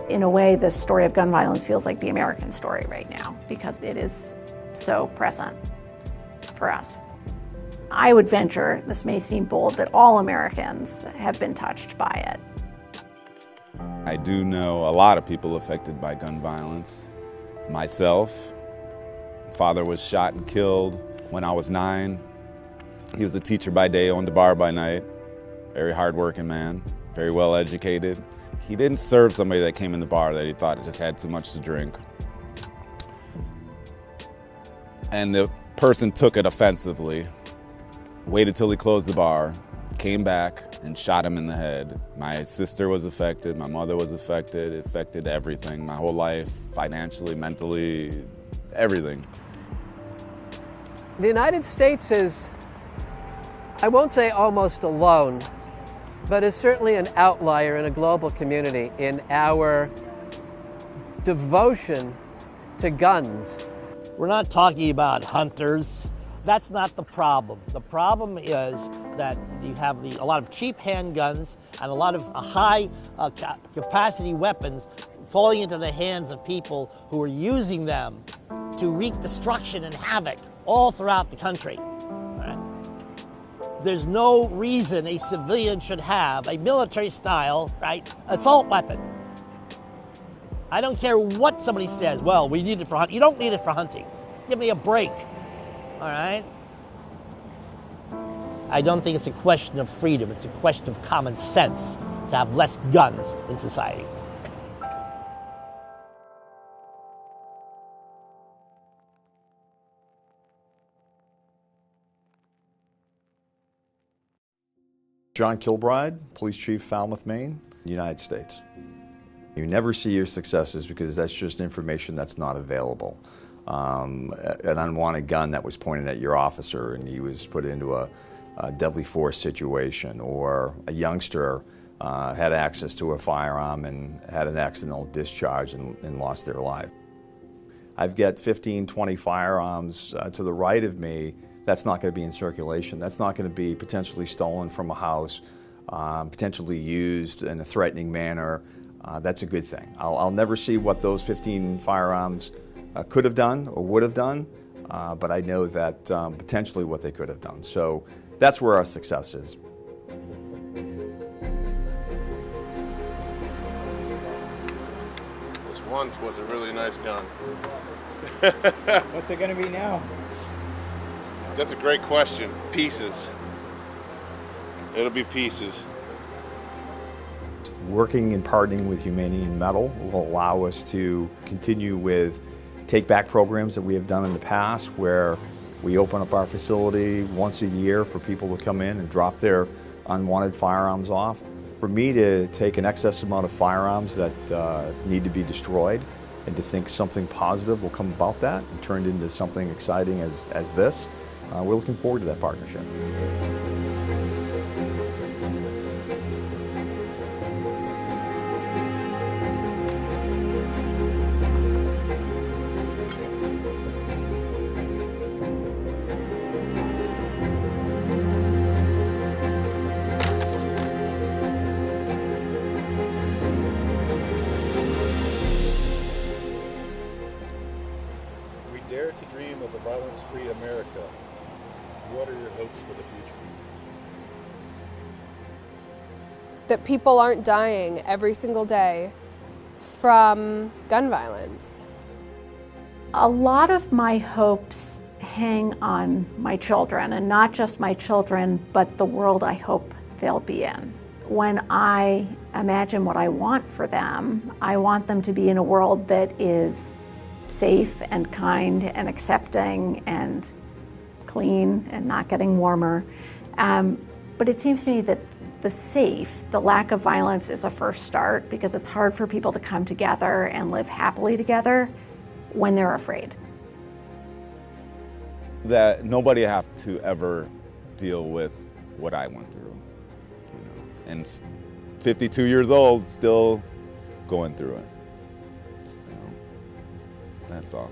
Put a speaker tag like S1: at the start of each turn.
S1: In a way, the story of gun violence feels like the American story right now because it is so present for us. I would venture, this may seem bold, that all Americans have been touched by it.
S2: I do know a lot of people affected by gun violence. Myself, father was shot and killed when I was 9. He was a teacher by day, owned a bar by night. Very hardworking man, very well educated. He didn't serve somebody that came in the bar that he thought just had too much to drink. And the person took it offensively, waited till he closed the bar, came back and shot him in the head. My sister was affected, my mother was affected. It affected everything, my whole life, financially, mentally, everything.
S3: The United States is, I won't say almost alone, but is certainly an outlier in a global community in our devotion to guns.
S4: We're not talking about hunters. That's not the problem. The problem is that you have a lot of cheap handguns and a lot of high capacity weapons falling into the hands of people who are using them to wreak destruction and havoc all throughout the country. Right? There's no reason a civilian should have a military-style, assault weapon. I don't care what somebody says. Well, we need it for hunting. You don't need it for hunting. Give me a break. All right? I don't think it's a question of freedom. It's a question of common sense to have less guns in society.
S5: John Kilbride, Police Chief, Falmouth, Maine, United States. You never see your successes because that's just information that's not available. An unwanted gun that was pointed at your officer and he was put into a deadly force situation, or a youngster had access to a firearm and had an accidental discharge and lost their life. I've got 15, 20 firearms to the right of me. That's not going to be in circulation. That's not going to be potentially stolen from a house, potentially used in a threatening manner. That's a good thing. I'll never see what those 15 firearms could have done or would have done, but I know that potentially what they could have done. So that's where our success is.
S6: This once was a really nice gun.
S7: What's it going to be now?
S6: That's a great question. Pieces. It'll be pieces.
S5: Working and partnering with Humanium Metal will allow us to continue with take-back programs that we have done in the past, where we open up our facility once a year for people to come in and drop their unwanted firearms off. For me to take an excess amount of firearms that need to be destroyed and to think something positive will come about that and turn it into something exciting as this, we're looking forward to that partnership.
S8: We dare to dream of a violence-free America. What are your hopes for the future?
S9: That people aren't dying every single day from gun violence.
S1: A lot of my hopes hang on my children, and not just my children, but the world I hope they'll be in. When I imagine what I want for them, I want them to be in a world that is safe and kind and accepting and clean and not getting warmer. But it seems to me that the lack of violence is a first start, because it's hard for people to come together and live happily together when they're afraid.
S2: That nobody have to ever deal with what I went through, and 52 years old, still going through it. That's all.